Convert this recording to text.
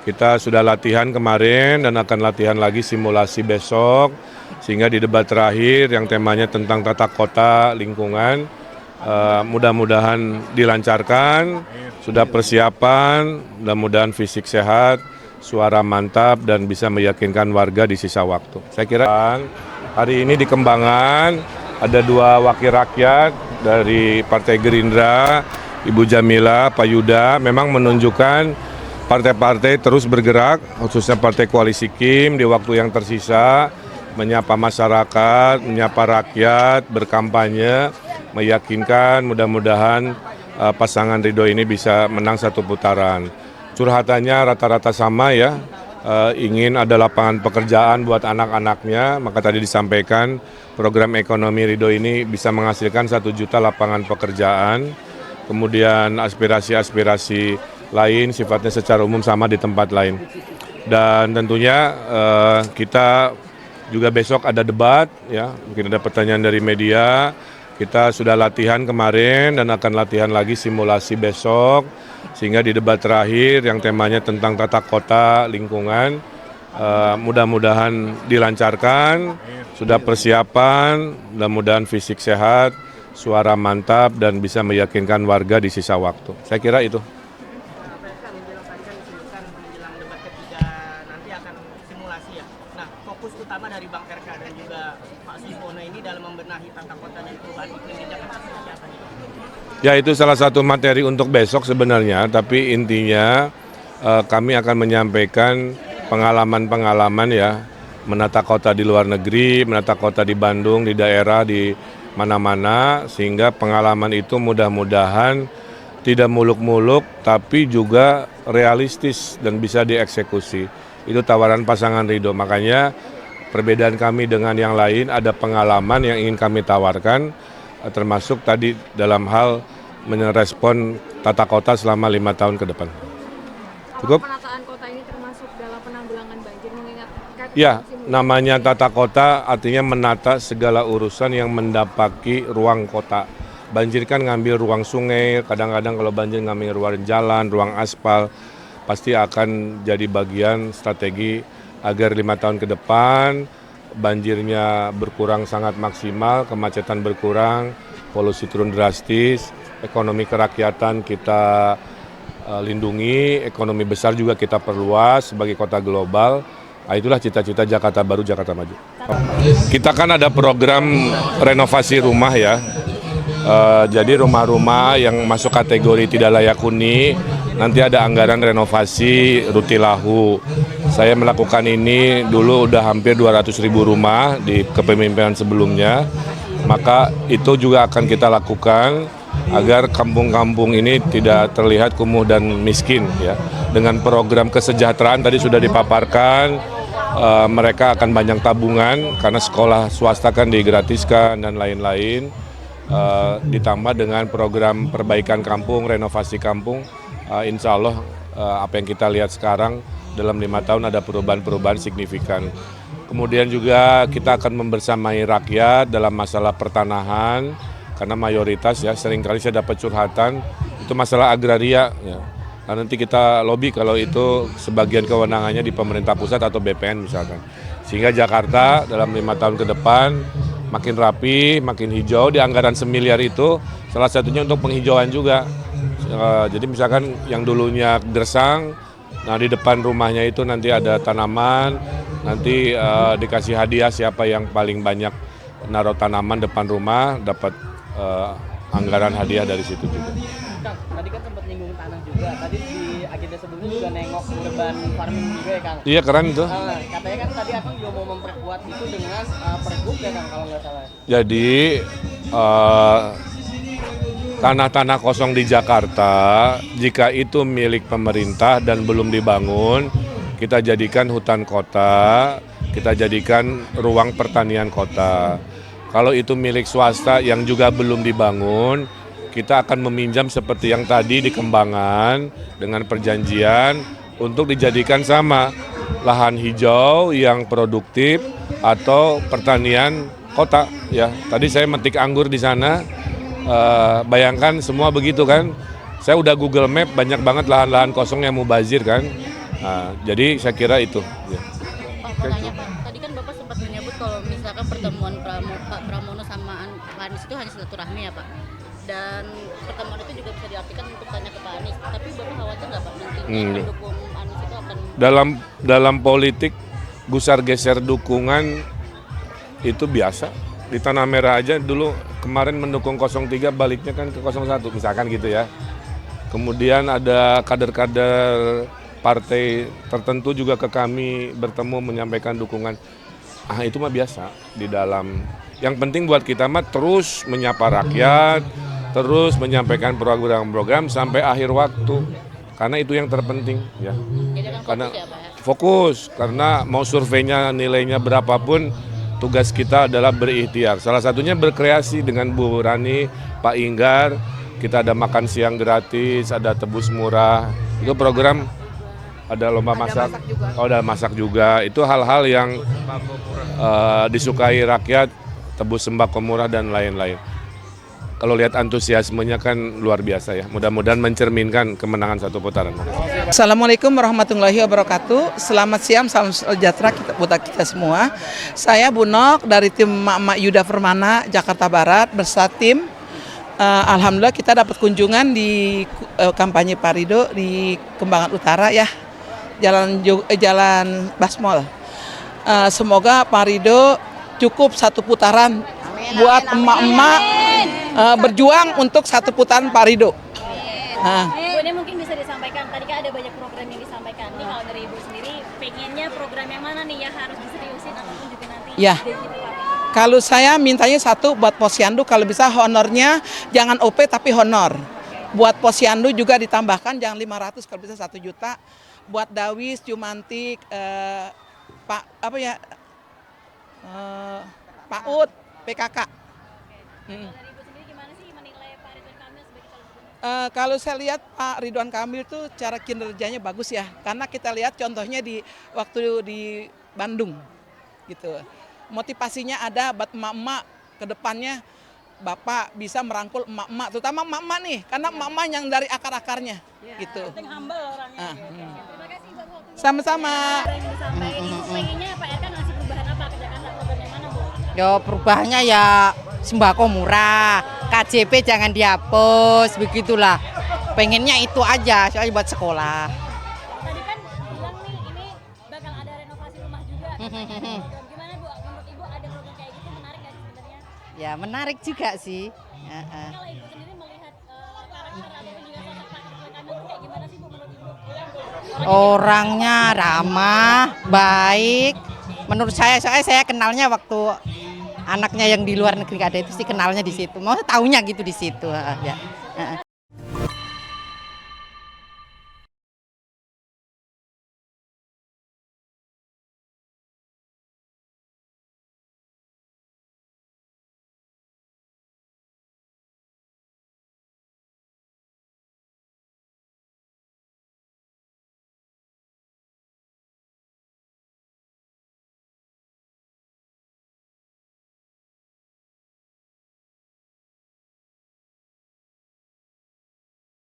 Kita sudah latihan kemarin dan akan latihan lagi simulasi besok, sehingga di debat terakhir yang temanya tentang tata kota lingkungan, mudah-mudahan dilancarkan, sudah persiapan, mudah-mudahan fisik sehat, suara mantap dan bisa meyakinkan warga di sisa waktu. Saya kira hari ini di Kembangan ada 2 wakil rakyat dari Partai Gerindra, Ibu Jamila, Pak Yuda, memang menunjukkan partai-partai terus bergerak, khususnya Partai Koalisi Kim di waktu yang tersisa, menyapa masyarakat, menyapa rakyat, berkampanye, meyakinkan mudah-mudahan pasangan Ridho ini bisa menang 1 putaran. Curhatannya rata-rata sama ya, ingin ada lapangan pekerjaan buat anak-anaknya, maka tadi disampaikan program ekonomi Ridho ini bisa menghasilkan 1 juta lapangan pekerjaan, kemudian aspirasi-aspirasi lain sifatnya secara umum sama di tempat lain. Dan tentunya kita juga besok ada debat, ya, mungkin ada pertanyaan dari media. Kita sudah latihan kemarin dan akan latihan lagi simulasi besok, sehingga di debat terakhir yang temanya tentang tata kota lingkungan, mudah-mudahan dilancarkan, sudah persiapan, mudah-mudahan fisik sehat, suara mantap dan bisa meyakinkan warga di sisa waktu. Saya kira itu. Fokus utama dari Bang RK dan juga Pak Suwono ini dalam membenahi tata kota dan perubahan iklim di Jakarta seperti apa nih? Ya, itu salah satu materi untuk besok sebenarnya, tapi intinya kami akan menyampaikan pengalaman-pengalaman ya, menata kota di luar negeri, menata kota di Bandung, di daerah, di mana-mana, sehingga pengalaman itu mudah-mudahan tidak muluk-muluk tapi juga realistis dan bisa dieksekusi. Itu tawaran pasangan Ridho, makanya perbedaan kami dengan yang lain ada pengalaman yang ingin kami tawarkan, termasuk tadi dalam hal merespon tata kota selama 5 tahun ke depan. Cukup? Penataan kota ini termasuk dalam penanggulangan banjir mengingat Ya, namanya tata kota artinya menata segala urusan yang mendapati ruang kota. Banjir kan ngambil ruang sungai, kadang-kadang kalau banjir ngambil ruang jalan, ruang aspal, pasti akan jadi bagian strategi agar 5 tahun ke depan banjirnya berkurang sangat maksimal, kemacetan berkurang, polusi turun drastis, ekonomi kerakyatan kita lindungi, ekonomi besar juga kita perluas sebagai kota global. Nah, itulah cita-cita Jakarta Baru, Jakarta Maju. Kita kan ada program renovasi rumah ya. Jadi rumah-rumah yang masuk kategori tidak layak huni, nanti ada anggaran renovasi Rutilahu. Saya melakukan ini dulu udah hampir 200.000 rumah di kepemimpinan sebelumnya. Maka itu juga akan kita lakukan agar kampung-kampung ini tidak terlihat kumuh dan miskin ya. Dengan program kesejahteraan tadi sudah dipaparkan, mereka akan banyak tabungan karena sekolah swasta kan digratiskan dan lain-lain. Ditambah dengan program perbaikan kampung, renovasi kampung, insya Allah apa yang kita lihat sekarang dalam 5 tahun ada perubahan-perubahan signifikan. Kemudian juga kita akan membersamai rakyat dalam masalah pertanahan, karena mayoritas ya seringkali saya dapat curhatan itu masalah agraria ya. Nah, nanti kita lobby kalau itu sebagian kewenangannya di pemerintah pusat atau BPN misalkan. Sehingga Jakarta dalam 5 tahun ke depan makin rapi, makin hijau. Di anggaran 1 miliar itu salah satunya untuk penghijauan juga. Jadi misalkan yang dulunya gersang, nah di depan rumahnya itu nanti ada tanaman, nanti dikasih hadiah siapa yang paling banyak naruh tanaman depan rumah dapat anggaran hadiah dari situ juga. Kang, tadi kan sempat nyinggung tanah juga. Tadi di agenda sebelumnya juga nengok urban farming juga ya Kang? Iya, keren itu. Katanya kan tadi Akang juga mau memperkuat itu dengan pergub ya Kang kalau nggak salah. Jadi tanah-tanah kosong di Jakarta, jika itu milik pemerintah dan belum dibangun, kita jadikan hutan kota, kita jadikan ruang pertanian kota. Kalau itu milik swasta yang juga belum dibangun, kita akan meminjam seperti yang tadi di Kembangan dengan perjanjian untuk dijadikan sama lahan hijau yang produktif atau pertanian kota ya. Tadi saya metik anggur di sana, bayangkan semua begitu kan. Saya udah Google Map, banyak banget lahan-lahan kosong yang mubazir kan. Jadi saya kira itu. Ya. Pak, mau nanya Pak, tadi kan Bapak sempat menyebut kalau misalkan pertemuan Pak Pramono sama Pak Anies itu hanya silaturahmi ya Pak. Dan pertemuan itu juga bisa diartikan untuk tanya ke Pak Anies. Tapi Bapak khawatir nggak Pak nantinya pendukung Anies itu akan Dalam politik gusar geser dukungan itu biasa. Di Tanah Merah aja dulu kemarin mendukung 03 baliknya kan ke 01 misalkan gitu ya. Kemudian ada kader-kader partai tertentu juga ke kami bertemu menyampaikan dukungan. Itu mah biasa di dalam. Yang penting buat kita mah terus menyapa rakyat, terus menyampaikan program-program sampai akhir waktu. Karena itu yang terpenting ya. jadi akan Karena fokus ya Pak ya? fokus, karena mau surveinya nilainya berapapun, tugas kita adalah berikhtiar. Salah satunya berkreasi dengan Bu Rani, Pak Inggar, kita ada makan siang gratis, ada tebus murah. Itu program, ada lomba masak, ada masak juga. Itu hal-hal yang disukai rakyat, tebus sembako murah dan lain-lain. Kalau lihat antusiasmenya kan luar biasa ya. Mudah-mudahan mencerminkan kemenangan satu putaran. Assalamualaikum warahmatullahi wabarakatuh. Selamat siang, salam sejahtera buat kita semua. Saya Bu Nok dari tim Mak Yuda Permana Jakarta Barat bersama tim. Alhamdulillah kita dapat kunjungan di kampanye Parido di Kembangan Utara ya, Jalan Basmol. Semoga Parido cukup satu putaran buat emak-emak berjuang untuk satu putaran Parido. Bu, ini mungkin bisa disampaikan, tadi kan ada banyak program yang disampaikan. Nih kalau dari Ibu sendiri, pengennya program yang mana nih yang harus diseriusin ataupun juga nanti Ya. digital? Kalau saya mintanya satu buat posyandu, kalau bisa honornya jangan OP tapi honor. Buat posyandu juga ditambahkan jangan 500, kalau bisa 1 juta. Buat Dawis, Jumantik, Pak apa ya, PAUD, PKK. Dari Ibu sendiri gimana sih menilai Pak Ridwan Kamil sebagai calon gubernur? Kalau saya lihat Pak Ridwan Kamil tuh cara kinerjanya bagus ya, karena kita lihat contohnya di waktu di Bandung gitu. Motivasinya ada buat emak-emak ke depannya, Bapak bisa merangkul emak-emak, terutama emak-emak nih, karena emak-emak yang dari akar-akarnya gitu. Humble orangnya. Terima kasih buat waktunya. Sama-sama. Yang disampaikan, Ibu pengennya Pak RK ngasih perubahan apa ke Jakarta, program yang mana Bu? Ya perubahannya ya sembako murah, KJP jangan dihapus, begitulah. Pengennya itu aja, soalnya buat sekolah. Tadi kan bilang nih ini bakal ada renovasi rumah juga. Gimana Bu? Menurut Ibu ada program kayak gitu menarik nggak sih sebenarnya? Ya menarik juga sih. Kalau Ibu sendiri melihat karakter ataupun juga sosok Pak Ridwan Kamil itu kayak gimana sih Bu menurut Ibu? Orangnya ramah, baik. Menurut saya, soalnya saya kenalnya waktu anaknya yang di luar negeri ada itu sih kenalnya di situ. Mau taunya gitu di situ ya.